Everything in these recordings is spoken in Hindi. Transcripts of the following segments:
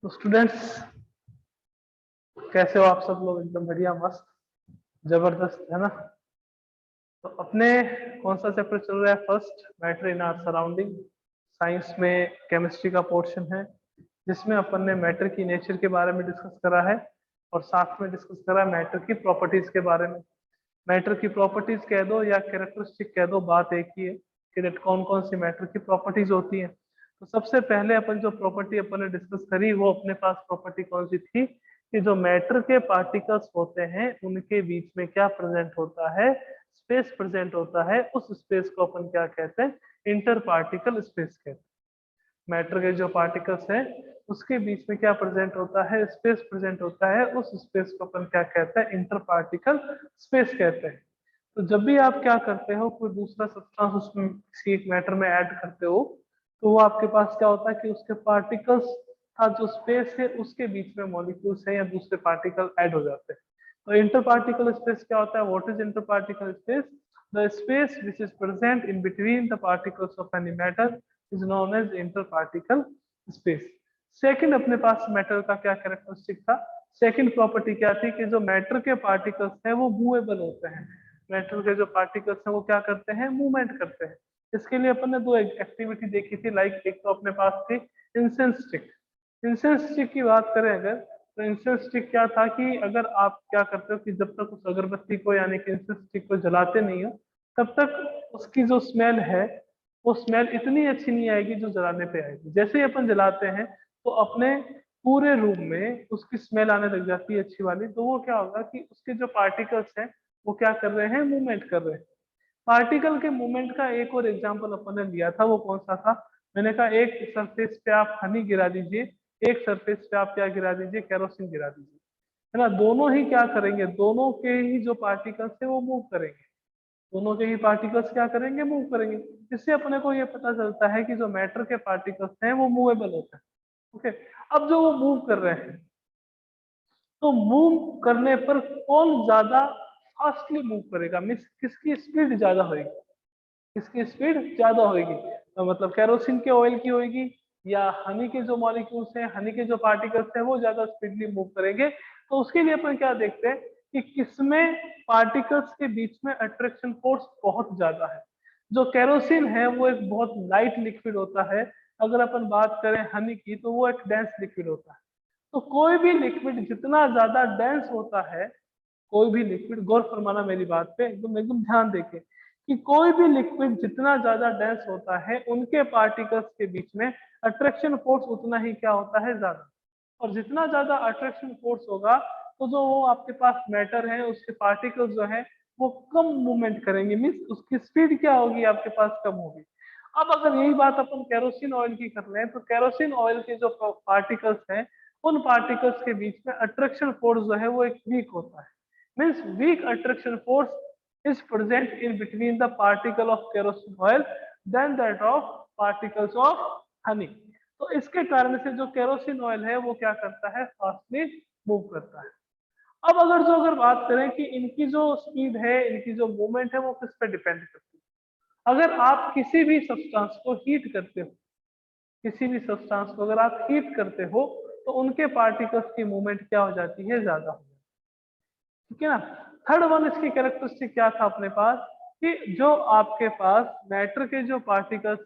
तो स्टूडेंट्स, कैसे हो आप सब लोग? एकदम बढ़िया, मस्त, जबरदस्त, है ना? तो अपने कौन सा चैप्टर चल रहा है? First, matter in our surrounding. Science में केमिस्ट्री का पोर्शन है जिसमें अपन ने मैटर की नेचर के बारे में डिस्कस करा है और साथ में डिस्कस करा है मैटर की प्रॉपर्टीज के बारे में। मैटर की प्रॉपर्टीज कह दो या कैरेक्टरिस्टिक कह दो, बात एक ही है कि कौन कौन सी मैटर की प्रॉपर्टीज होती हैं। तो सबसे पहले अपन जो प्रॉपर्टी अपन ने डिस्कस करी, वो अपने पास प्रॉपर्टी कौन सी थी कि जो मैटर के पार्टिकल्स होते हैं उनके बीच में क्या प्रेजेंट होता है? स्पेस प्रेजेंट होता है। उस स्पेस को अपन क्या कहते हैं? इंटर पार्टिकल स्पेस कहते हैं। मैटर के जो पार्टिकल्स हैं उसके बीच में क्या प्रेजेंट होता है? स्पेस प्रेजेंट होता है। उस स्पेस को अपन क्या कहते हैं? इंटर पार्टिकल स्पेस कहते हैं। तो जब भी आप क्या करते हो, कोई दूसरा सब्सटेंस उसमें किसी एक मैटर में ऐड करते हो, तो वो आपके पास क्या होता है कि उसके पार्टिकल्स का जो स्पेस है उसके बीच में मॉलिक्यूल्स है या दूसरे पार्टिकल ऐड हो जाते हैं। तो इंटर पार्टिकल स्पेस क्या होता है? What is inter particle space? The space which is present in between the particles of any matter is known as inter particle space. Second, अपने पास मैटर का क्या कैरेक्टरिस्टिक था? सेकंड प्रॉपर्टी क्या थी कि जो मैटर के पार्टिकल्स हैं वो मूवेबल होते हैं। मैटर के जो पार्टिकल्स हैं वो क्या करते हैं? मूवमेंट करते हैं। इसके लिए अपन ने दो एक्टिविटी देखी थी। लाइक एक तो अपने पास थी इंसेंस स्टिक। इंसेंस स्टिक की बात करें अगर, तो इंसेंस स्टिक क्या था कि अगर आप क्या करते हो कि जब तक उस अगरबत्ती को यानी कि इंसेंस स्टिक को जलाते नहीं हो, तब तक उसकी जो स्मेल है वो स्मेल इतनी अच्छी नहीं आएगी जो जलाने पे आएगी। जैसे ही अपन जलाते हैं तो अपने पूरे रूम में उसकी स्मेल आने लग जाती है अच्छी वाली। तो वो क्या होगा कि उसके जो पार्टिकल्स हैं वो क्या कर रहे हैं? मूवमेंट कर रहे हैं। पार्टिकल के मूवमेंट का एक और एग्जांपल अपन ने लिया था, वो कौन सा था? मैंने कहा एक सरफेस पे आप हनी गिरा दीजिए, एक सरफेस पे आप क्या गिरा दीजिए? केरोसिन गिरा दीजिए, है ना? दोनों ही क्या करेंगे? दोनों के ही जो पार्टिकल्स है वो मूव करेंगे। दोनों के ही पार्टिकल्स क्या करेंगे? मूव करेंगे। इससे अपने को ये पता चलता है कि जो मैटर के पार्टिकल्स हैं वो मूवेबल होते हैं। ओके, अब जो वो मूव कर रहे हैं, तो मूव करने पर कौन ज्यादा फास्टली मूव करेगा? मीन्स किसकी स्पीड ज्यादा होगी? किसकी स्पीड ज्यादा होगी? तो मतलब केरोसिन के ऑयल की होगी या हनी के जो मॉलिक्यूल्स हैं, हनी के जो पार्टिकल्स हैं वो ज्यादा स्पीडली मूव करेंगे? तो उसके लिए अपन क्या देखते हैं कि किसमें पार्टिकल्स के बीच में अट्रैक्शन फोर्स बहुत ज्यादा है। जो केरोसिन है वो एक बहुत लाइट लिक्विड होता है। अगर अपन बात करें हनी की, तो वो एक डेंस लिक्विड होता है। तो कोई भी लिक्विड जितना ज्यादा डेंस होता है, कोई भी लिक्विड, गौर फरमाना मेरी बात पे, एकदम एकदम ध्यान देके, कि कोई भी लिक्विड जितना ज्यादा डेंस होता है उनके पार्टिकल्स के बीच में अट्रैक्शन फोर्स उतना ही क्या होता है? ज्यादा। और जितना ज्यादा अट्रैक्शन फोर्स होगा तो जो वो आपके पास मैटर है उसके पार्टिकल्स जो है वो कम मूवमेंट करेंगे। मीन्स उसकी स्पीड क्या होगी? आपके पास कम होगी। अब अगर यही बात अपन केरोसिन ऑयल की कर रहे हैं, तो केरोसिन ऑयल के जो पार्टिकल्स हैं उन पार्टिकल्स के बीच में अट्रैक्शन फोर्स जो है वो एक वीक होता है। Means weak attraction force is present in between the particle of kerosene oil than that of particles of honey। तो इसके कारण से जो केरोसिन ऑयल है वो क्या करता है? फास्टली मूव करता है। अब अगर बात करें कि इनकी जो स्पीड है, इनकी जो मूवमेंट है, वो किस पे डिपेंड करती है? अगर आप किसी भी सब्सटेंस को हीट करते हो, किसी भी सब्सटेंस को अगर आप हीट करते हो, तो उनके पार्टिकल्स की मूवमेंट क्या हो जाती है? ज्यादा हो जाती है। ठीक है ना? थर्ड वन, इसकी कैरेक्टरिस्टिक क्या था अपने पास कि जो आपके पास मैटर के जो पार्टिकल्स,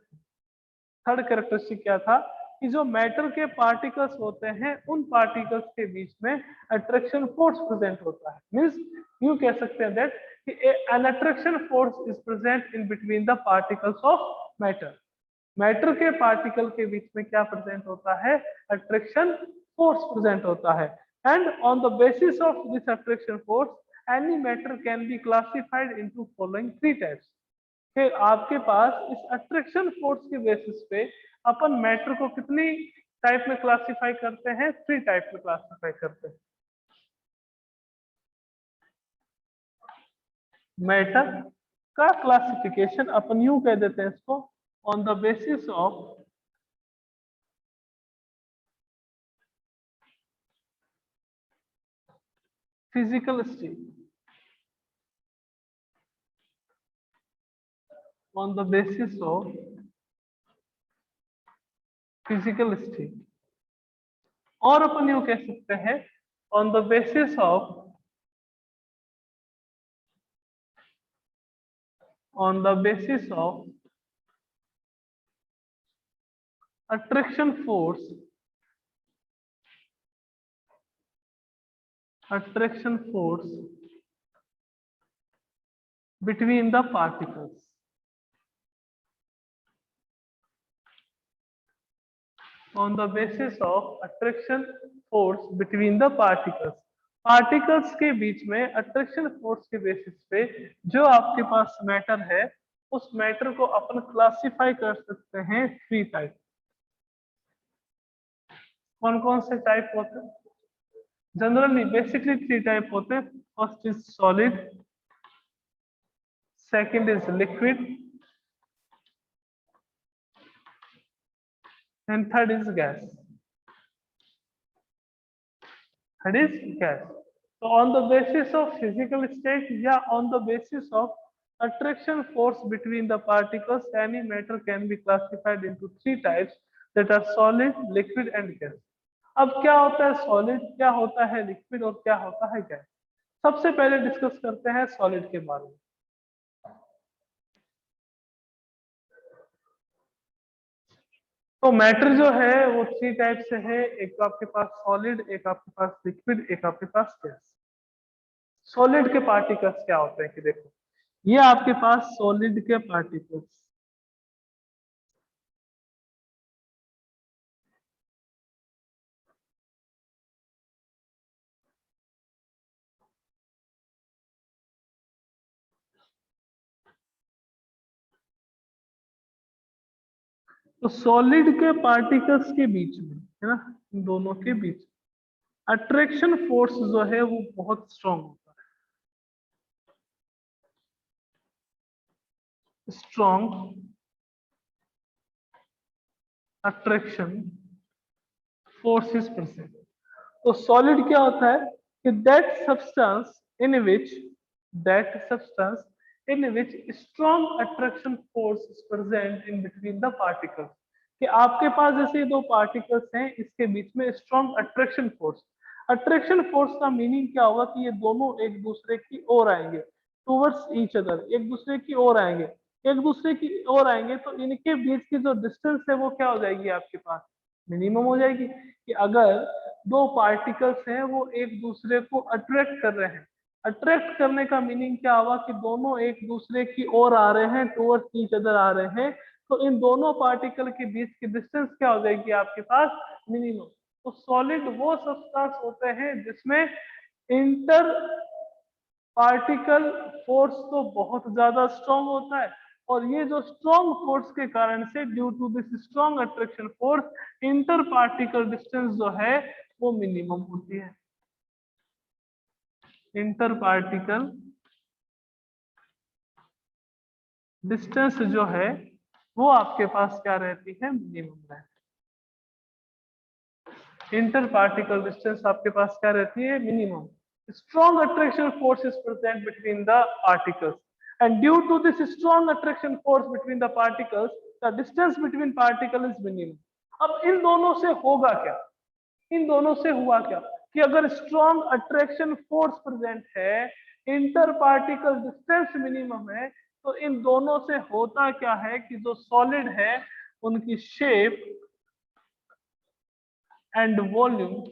थर्ड कैरेक्टरिस्टिक क्या था कि जो मैटर के पार्टिकल्स होते हैं उन पार्टिकल्स के बीच में अट्रैक्शन फोर्स प्रेजेंट होता है। मींस यूं कह सकते हैं that N attraction force is present in between the particles of matter. Matter के पार्टिकल के बीच में क्या प्रेजेंट होता है? अट्रैक्शन फोर्स प्रेजेंट होता है। And on the basis of this attraction force any matter can be classified into following three types. फिर आपके पास इस अट्रैक्शन फोर्स के बेसिस पे अपन मैटर को कितनी टाइप में क्लासिफाई करते हैं? थ्री टाइप में क्लासिफाई करते हैं। मैटर का क्लासिफिकेशन अपन यूं कह देते हैं इसको, on the basis of physical state, on the basis of physical state, और अपन यूं कह सकते हैं on the basis of attraction force between the particles, on the basis of attraction force between the particles, particles के बीच में अट्रैक्शन फोर्स के बेसिस पे जो आपके पास मैटर है, उस मैटर को अपन क्लासिफाई कर सकते हैं थ्री टाइप। कौन कौन से टाइप होते हैं? जनरली बेसिकली थ्री टाइप होते हैं। First is solid, second is liquid, and third is gas. Third is gas. So on the basis of physical state या on the basis of attraction force between the particles, any matter can be classified into three types, that are solid, liquid and gas. अब क्या होता है सॉलिड, क्या होता है लिक्विड और क्या होता है गैस? सबसे पहले डिस्कस करते हैं सॉलिड के बारे में। तो मैटर जो है वो थ्री टाइप से है, एक तो आपके पास सॉलिड, एक आपके पास लिक्विड, एक आपके पास गैस। सॉलिड के पार्टिकल्स क्या होते हैं कि देखो, ये आपके पास सॉलिड के पार्टिकल्स, तो सॉलिड के पार्टिकल्स के बीच में है ना, इन दोनों के बीच अट्रैक्शन फोर्स जो है वो बहुत स्ट्रांग होता है। Strong attraction force is present. तो सॉलिड क्या होता है कि that substance in which strong attraction force is present in between the particles, कि आपके पास जैसे दो पार्टिकल्स हैं, इसके बीच में स्ट्रॉन्ग अट्रैक्शन फोर्स का मीनिंग क्या होगा कि ये दोनों एक दूसरे की ओर आएंगे, टुवर्ड्स ईच अदर, एक दूसरे की ओर आएंगे, तो इनके बीच की जो डिस्टेंस है वो क्या हो जाएगी आपके पास, मिनिमम हो जाएगी। कि अगर दो पार्टिकल्स हैं वो एक दूसरे को अट्रैक्ट कर रहे हैं, अट्रैक्ट करने का मीनिंग क्या होगा कि दोनों एक दूसरे की ओर आ रहे हैं, टुवर्ड्स ईच अदर आ रहे हैं, तो इन दोनों पार्टिकल के बीच की डिस्टेंस क्या हो जाएगी आपके पास, मिनिमम। तो सॉलिड वो सब्सटेंस होते हैं जिसमें इंटर पार्टिकल फोर्स तो बहुत ज्यादा स्ट्रॉन्ग होता है, और ये जो स्ट्रॉन्ग फोर्स के कारण से, due to this strong attraction force, inter particle distance जो है वो मिनिमम होती है। इंटर पार्टिकल डिस्टेंस जो है वो आपके पास क्या रहती है, मिनिमम रहती है। इंटर पार्टिकल डिस्टेंस आपके पास क्या रहती है, minimum. Strong attraction force is present between the particles, and due to this strong attraction force between the particles, the distance between particle is minimum. अब इन दोनों से होगा क्या, इन दोनों से हुआ क्या कि अगर स्ट्रॉन्ग अट्रैक्शन फोर्स प्रेजेंट है, इंटर पार्टिकल डिस्टेंस मिनिमम है, तो इन दोनों से होता क्या है कि जो सॉलिड है उनकी शेप एंड वॉल्यूम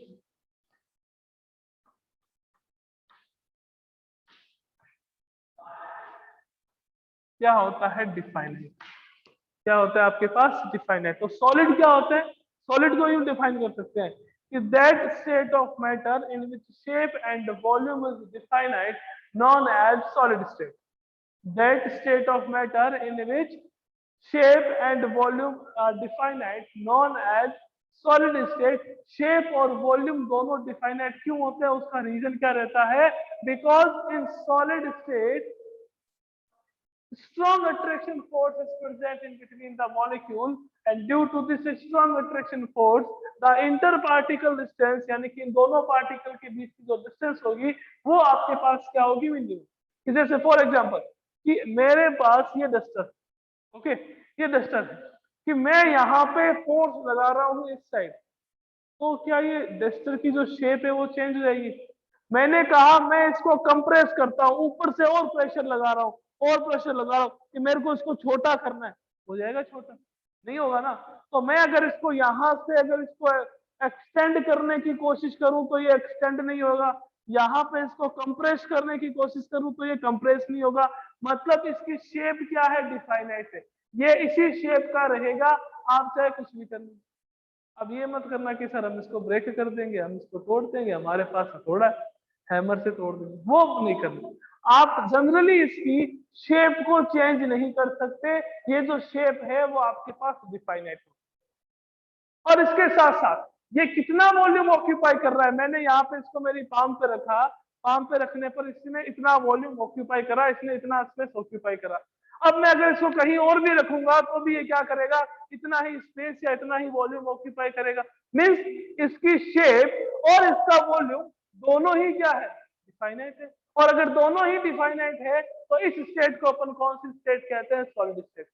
क्या होता है, डिफाइनाइट। क्या होता है आपके पास, डिफाइनाइट। तो सॉलिड क्या होता है, सॉलिड को यूं डिफाइन कर सकते हैं कि that state of matter in which shape and volume is definite known as solid state. That state of matter in which shape and volume are definite known as solid state. Shape और वॉल्यूम दोनों डिफाइनाइट क्यों होते हैं, उसका रीजन क्या रहता है, because in solid state strong attraction force is present in between the molecule, and due to this strong attraction force the interparticle distance, यानी कि इन दोनों पार्टिकल के बीच की जो डिस्टेंस होगी वो आपके पास क्या होगी, मिनिमम। जैसे फॉर एग्जांपल कि मेरे पास ये डस्टर, ओके, ये डस्टर है, कि मैं यहाँ पे फोर्स लगा रहा हूँ इस साइड, तो क्या ये डस्टर की जो शेप है वो चेंज हो जाएगी? मैंने कहा मैं इसको कंप्रेस करता हूँ, ऊपर से और प्रेशर लगा रहा हूँ और प्रेशर लगा रहा हूँ कि मेरे को इसको छोटा करना है, हो जाएगा छोटा? नहीं होगा ना। तो मैं अगर इसको यहाँ से अगर इसको एक्सटेंड करने की कोशिश करूं तो ये एक्सटेंड नहीं होगा, यहाँ पे इसको कंप्रेस करने की कोशिश करूं तो ये कंप्रेस नहीं होगा। मतलब इसकी शेप क्या है? डिफाइनाइट है, ये इसी शेप का रहेगा, आप चाहे कुछ भी कर लीजिए। अब ये मत करना कि सर हम इसको ब्रेक कर देंगे, हम इसको तोड़ देंगे, हमारे पास थोड़ा हैमर से तोड़ देंगे, वो नहीं करना। आप जनरली इसकी शेप को चेंज नहीं कर सकते, ये जो शेप है वो आपके पास डिफाइनाइट है। और इसके साथ साथ ये कितना वॉल्यूम ऑक्यूपाई कर रहा है, मैंने यहाँ पे इसको मेरी पाम पे रखा, पाम पे रखने पर इसने इतना वॉल्यूम ऑक्यूपाई करा, इसने इतना स्पेस ऑक्यूपाई करा। अब मैं अगर इसको कहीं और भी रखूंगा तो भी ये क्या करेगा? इतना ही स्पेस या इतना ही वॉल्यूम ऑक्यूपाई करेगा। मींस इसकी शेप और इसका वॉल्यूम दोनों ही क्या है? डिफाइनाइट है। और अगर दोनों ही डिफाइनाइट है तो इस स्टेट को अपन कौन सी स्टेट कहते हैं? Solid state.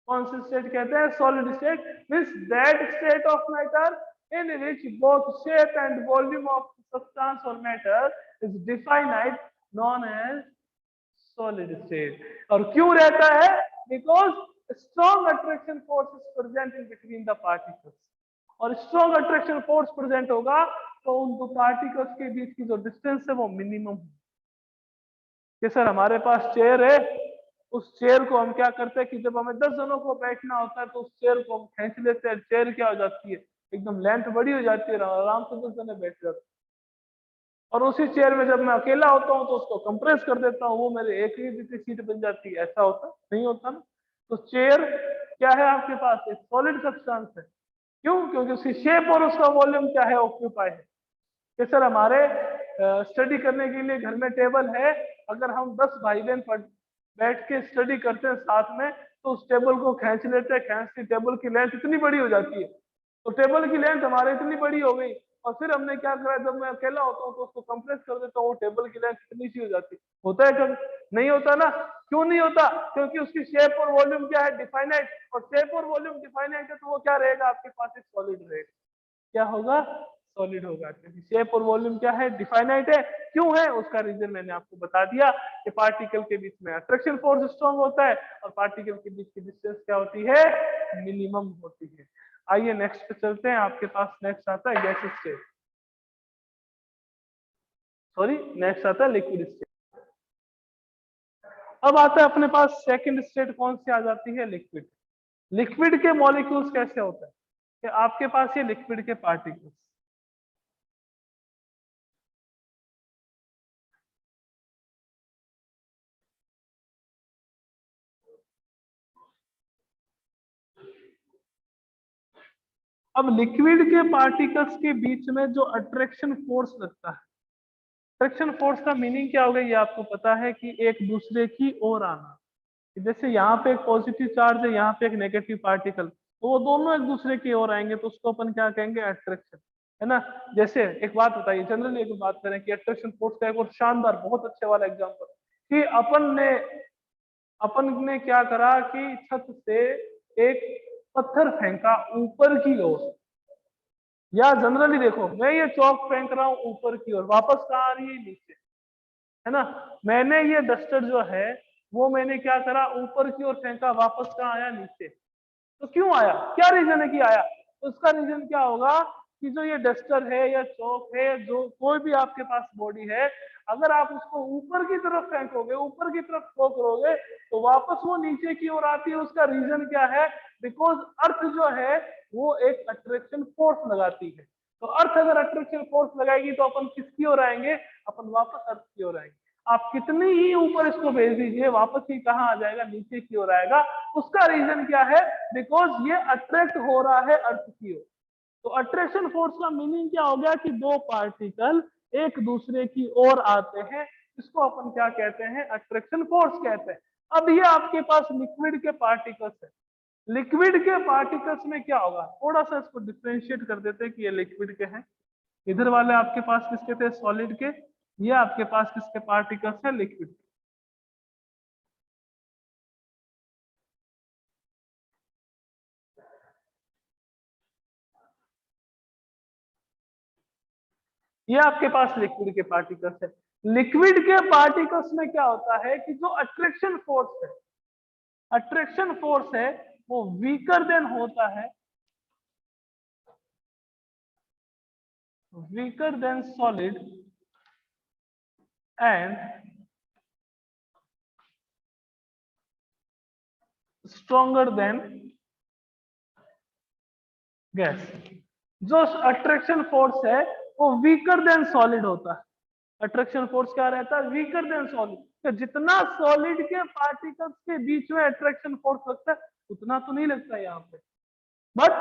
कौन सी स्टेट कहते हैं? Solid state. Means that state of matter in which both shape and volume of substance or matter is definite known as solid state। और क्यों रहता है? Because strong attraction force is present in between the particles। और स्ट्रॉन्ग अट्रैक्शन फोर्स प्रेजेंट होगा तो उन दो पार्टिकल्स के बीच की जो डिस्टेंस है वो मिनिमम है। कि सर हमारे पास चेयर है, उस चेयर को हम क्या करते हैं कि जब हमें 10 जनों को बैठना होता है तो उस चेयर को हम खींच लेते हैं, चेयर क्या हो जाती है? एकदम लेंथ बड़ी हो जाती है, आराम से 10 जने बैठ जाते हैं। और उसी चेयर में जब मैं अकेला होता हूँ तो उसको कंप्रेस कर देता हूँ, वो मेरे एक ही जितनी सीट बन जाती है। ऐसा होता नहीं होता ना। तो चेयर क्या है आपके पास? एक सॉलिड सब्सटेंस है। क्यों? क्योंकि उसकी शेप और उसका वॉल्यूम क्या है? ऑक्यूपाई है। कि सर हमारे स्टडी करने के लिए घर में टेबल है, अगर हम 10 भाई बहन बैठ के स्टडी करते हैं साथ में तो उस टेबल को खींच लेते हैं, खींच के टेबल की लेंथ इतनी बड़ी हो जाती है। तो टेबल की लेंथ हमारे इतनी बड़ी हो गई और फिर हमने क्या करा, जब मैं अकेला होता हूँ तो उसको कंप्रेस कर देता हूँ, टेबल की लेंथ इतनी सी हो जाती है। होता है कभी? नहीं होता ना। क्यों नहीं होता? क्योंकि उसकी शेप और वॉल्यूम क्या है? डिफाइनाइट। और शेप और वॉल्यूम डिफाइनाइट है तो वो क्या रहेगा आपके पास? एक सॉलिड रहेगा। क्या होगा? सॉलिड होगा। क्योंकि शेप और वॉल्यूम क्या है? डिफाइनाइट है। क्यों है? उसका रीजन मैंने आपको बता दिया कि पार्टिकल के बीच में अट्रैक्शन फोर्स स्ट्रॉन्ग होता है और पार्टिकल के बीच की डिस्टेंस क्या होती है? मिनिमम होती है। आइए नेक्स्ट पे चलते हैं। आपके पास नेक्स्ट आता है गैस स्टेट, सॉरी नेक्स्ट आता है लिक्विड स्टेट। अब आता है अपने पास सेकंड स्टेट, कौन सी आ जाती है? लिक्विड। लिक्विड के मॉलिक्यूल्स कैसे होते हैं कि आपके पास ये लिक्विड के पार्टिकल्स, अब लिक्विड के पार्टिकल्स के बीच में जो अट्रैक्शन फोर्स लगता है, अट्रैक्शन फोर्स का मीनिंग क्या होगा? ये आपको पता है कि एक दूसरे की ओर आना। जैसे यहाँ पे एक पॉजिटिव चार्ज है, यहाँ पे एक नेगेटिव पार्टिकल, तो वो दोनों एक दूसरे की ओर आएंगे तो उसको अपन क्या कहेंगे? अट्रैक्शन, है ना। जैसे एक बात बताइए, जनरली एक बात करें कि अट्रैक्शन फोर्स का एक और शानदार बहुत अच्छे वाला एग्जांपल कि अपन ने क्या करा कि छत से एक पत्थर फेंका ऊपर की ओर, या जनरली देखो मैं ये चौक फेंक रहा हूँ ऊपर की ओर, वापस कहाँ आ रही है? नीचे, है ना। मैंने ये डस्टर जो है वो मैंने क्या करा? ऊपर की ओर फेंका, वापस कहाँ आया? नीचे। तो क्यों आया? क्या रीजन है कि आया? तो उसका रीजन क्या होगा कि जो ये डस्टर है या चौक है, जो कोई भी आपके पास बॉडी है, अगर आप उसको ऊपर की तरफ फेंकोगे, ऊपर की तरफ थ्रो करोगे तो वापस वो नीचे की ओर आती है। उसका रीजन क्या है? बिकॉज अर्थ जो है वो एक अट्रैक्शन फोर्स लगाती है। तो अर्थ अगर अट्रैक्शन फोर्स लगाएगी तो अपन किसकी ओर आएंगे? अपन वापस अर्थ की ओर आएंगे। आप कितनी ही ऊपर इसको भेज दीजिए, वापस ही कहाँ आ जाएगा? नीचे की ओर आएगा। उसका रीजन क्या है? बिकॉज ये अट्रैक्ट हो रहा है अर्थ की ओर। तो अट्रैक्शन फोर्स का मीनिंग क्या हो गया कि दो पार्टिकल एक दूसरे की ओर आते हैं, इसको अपन क्या कहते हैं? अट्रैक्शन फोर्स कहते हैं। अब ये आपके पास लिक्विड के पार्टिकल्स है। लिक्विड के पार्टिकल्स में क्या होगा? थोड़ा सा इसको डिफ्रेंशिएट कर देते हैं कि ये लिक्विड के हैं, इधर वाले आपके पास किसके थे? सॉलिड के। ये आपके पास किसके पार्टिकल्स है? लिक्विड। ये आपके पास लिक्विड के पार्टिकल्स है। लिक्विड के पार्टिकल्स में क्या होता है कि जो अट्रैक्शन फोर्स है वो वीकर देन होता है, weaker then solid and stronger than gas. जो अट्रैक्शन फोर्स है वो वीकर देन सॉलिड होता है। अट्रैक्शन फोर्स क्या रहता है? Weaker then solid. तो जितना सॉलिड के पार्टिकल्स के बीच में अट्रैक्शन फोर्स लगता है उतना तो नहीं लगता यहाँ पे, बट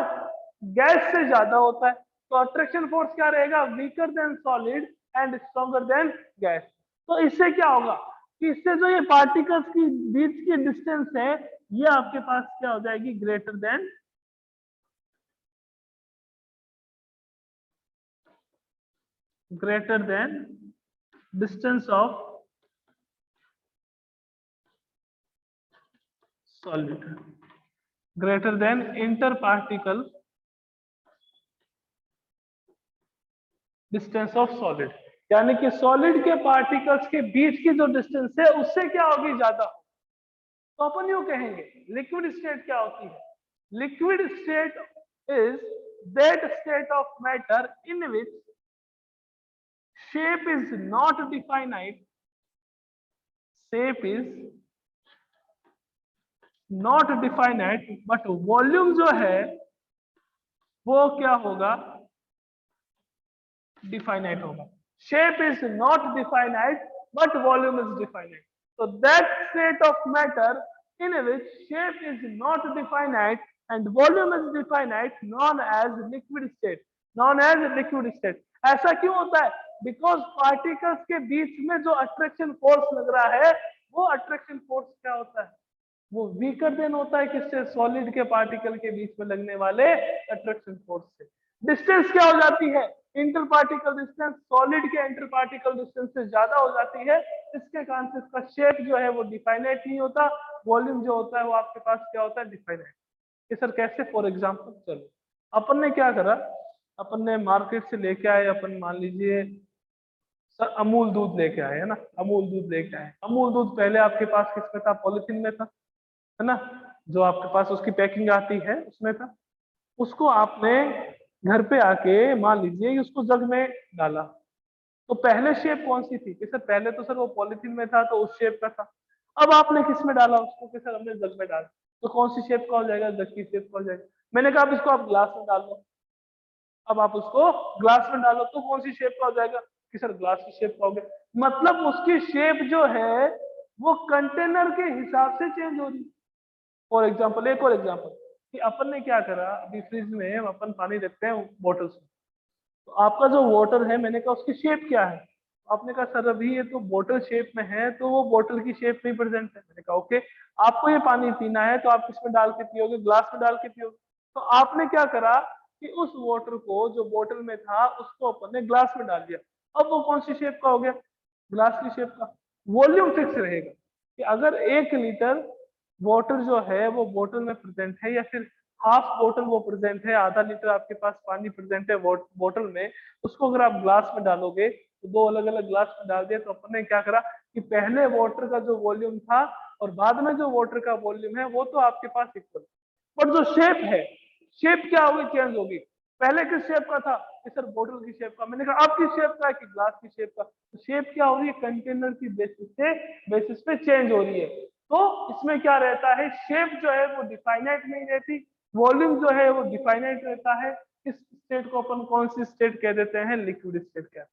गैस से ज्यादा होता है। तो अट्रैक्शन फोर्स क्या रहेगा? Weaker then solid and stronger than gas. तो इससे क्या होगा कि इससे जो ये पार्टिकल्स की बीच की डिस्टेंस है ये आपके पास क्या हो जाएगी? Greater than distance of solid, greater than inter particle distance of solid. यानी कि सॉलिड के पार्टिकल्स के बीच की जो डिस्टेंस है उससे क्या होगी? ज्यादा। तो अपन यूं कहेंगे लिक्विड स्टेट क्या होती है? Liquid state is that state of matter in which shape is not definite, shape is not definite but volume जो है वो क्या होगा? डिफाइनाइट होगा। Shape is not definite but volume is definite. So that state of matter in which shape is not definite and volume is definite known as liquid state, known as liquid state। ऐसा क्यों होता है? Because particles के बीच में जो attraction force लग रहा है वो attraction force क्या होता है? वो वीकर देन होता है किससे? सॉलिड के पार्टिकल के बीच में लगने वाले अट्रैक्शन फोर्स से। डिस्टेंस क्या हो जाती है? इंटर पार्टिकल डिस्टेंस सॉलिड के इंटर पार्टिकल डिस्टेंस से ज्यादा हो जाती है। इसके कारण से इसका शेप जो है वो डिफाइनाइट नहीं होता, वॉल्यूम जो होता है वो आपके पास क्या होता है? डिफाइनाइट। ये सर कैसे? फॉर एग्जाम्पल चलो अपन ने क्या करा, अपन ने मार्केट से लेके आए, अपन मान लीजिए सर अमूल दूध लेके आए, है ना, अमूल दूध लेके आए। अमूल दूध पहले आपके पास किसमें था? पॉलिथीन में था, है ना, जो आपके पास उसकी पैकिंग आती है उसमें था। उसको आपने घर पे आके मान लीजिए उसको जग में डाला, तो पहले शेप कौन सी थी? कि सर पहले तो सर वो पॉलिथीन में था तो उस शेप का था। अब आपने किस में डाला उसको? कि सर हमने जग में डाला, तो कौन सी शेप का हो जाएगा? जग की शेप का हो जाएगा। मैंने कहा अब इसको आप ग्लास में डाल लो, अब आप उसको ग्लास में डालो तो कौन सी शेप का हो जाएगा? कि सर ग्लास की शेप का हो गया। मतलब उसकी शेप जो है वो कंटेनर के हिसाब से चेंज हो रही है। फॉर एग्जाम्पल एक और एग्जाम्पल कि अपन ने क्या करा, अभी फ्रिज में अपन पानी रखते हैं बोतल्स में, तो आपका जो वाटर है मैंने कहा उसकी शेप क्या है? आपने कहा सर अभी ये तो बोतल शेप में है तो वो बोतल की शेप नहीं प्रेजेंट है। मैंने कहा ओके, आपको ये पानी पीना है तो आप किसमें डाल के पियोगे? ग्लास में डाल के पियोगे। तो आपने क्या करा कि उस वाटर को जो बोतल में था उसको अपन ने ग्लास में डाल दिया। अब वो कौन सी शेप का हो गया? ग्लास की शेप का। वॉल्यूम फिक्स रहेगा कि अगर 1 लीटर वाटर जो है वो बोतल में प्रेजेंट है या फिर हाफ बोतल वो प्रेजेंट है, आधा लीटर आपके पास पानी प्रेजेंट है बोतल में, उसको अगर आप ग्लास में डालोगे तो 2 अलग-अलग ग्लास में डाल दिया। तो अपन ने क्या करा कि पहले वाटर का जो वॉल्यूम था और बाद में जो वाटर का वॉल्यूम है वो तो आपके पास इक्वल, पर जो शेप है, शेप क्या होगी? चेंज होगी। पहले किस शेप का था? कि सर बोतल की शेप का। मैंने कहा अब किस शेप का है? कि ग्लास की शेप का। तो शेप क्या हो रही है? कंटेनर की बेसिस पे चेंज हो रही है। तो इसमें क्या रहता है? शेप जो है वो डिफाइनाइट नहीं रहती, वॉल्यूम जो है वो डिफाइनाइट रहता है। इस स्टेट को अपन कौन सी स्टेट कह देते हैं? लिक्विड स्टेट कहते हैं।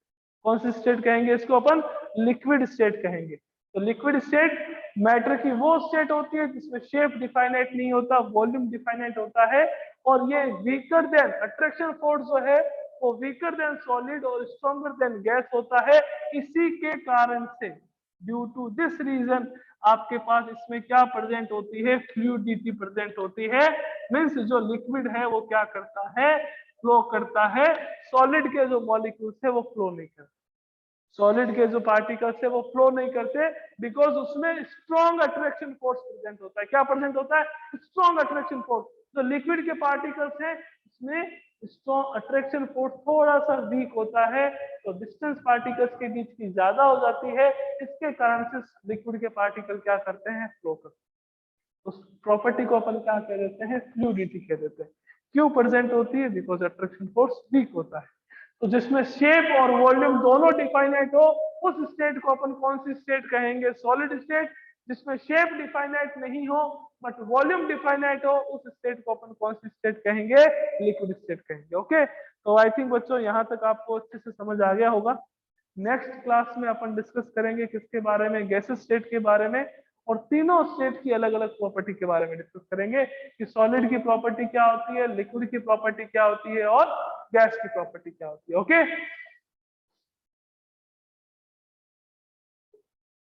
कौन सी स्टेट कहेंगे इसको? अपन लिक्विड स्टेट कहेंगे। तो लिक्विड स्टेट मैटर की वो स्टेट होती है जिसमें शेप डिफाइनाइट नहीं होता, वॉल्यूम डिफाइनाइट होता है, और ये वीकर देन अट्रैक्शन फोर्स जो है वो वीकर देन सॉलिड और स्ट्रॉन्गर देन गैस होता है। इसी के कारण से ड्यू टू दिस रीजन आपके पास इसमें क्या प्रेजेंट होती है? फ्लूइडिटी प्रेजेंट होती है। मींस जो लिक्विड है वो क्या करता है? फ्लो करता है। सॉलिड के जो मॉलिक्यूल्स है वो फ्लो नहीं करते, सॉलिड के जो पार्टिकल्स है वो फ्लो नहीं करते, बिकॉज उसमें स्ट्रॉन्ग अट्रैक्शन फोर्स प्रेजेंट होता है। क्या प्रेजेंट होता है? Strong attraction force. जो लिक्विड के पार्टिकल्स हैं उसमें स्ट्रॉन्ग अट्रैक्शन फोर्स थोड़ा सा वीक होता है तो डिस्टेंस पार्टिकल्स के बीच की ज्यादा हो जाती है, इसके कारण से लिक्विड के पार्टिकल क्या करते हैं, फ्लो करते हैं। उस प्रॉपर्टी को अपन क्या कह देते हैं, फ्लूइडिटी कह देते हैं। क्यों प्रेजेंट होती है, बिकॉज अट्रैक्शन फोर्स वीक होता है। तो जिसमें शेप और वॉल्यूम दोनों डिफाइनाइट हो उस स्टेट को अपन कौन सी स्टेट कहेंगे, सॉलिड स्टेट। जिसमें शेप डिफाइनाइट नहीं हो बट वॉल्यूम डिफाइनाइट हो उस स्टेट को अपन कौन सी स्टेट कहेंगे, लिक्विड स्टेट कहेंगे। ओके, तो आई थिंक बच्चों यहाँ तक आपको अच्छे से समझ आ गया होगा। नेक्स्ट क्लास में अपन डिस्कस करेंगे किसके बारे में, गैसेस स्टेट के बारे में, और तीनों स्टेट की अलग अलग प्रॉपर्टी के बारे में डिस्कस करेंगे कि सॉलिड की प्रॉपर्टी क्या होती है, लिक्विड की प्रॉपर्टी क्या होती है और गैस की प्रॉपर्टी क्या होती है। ओके,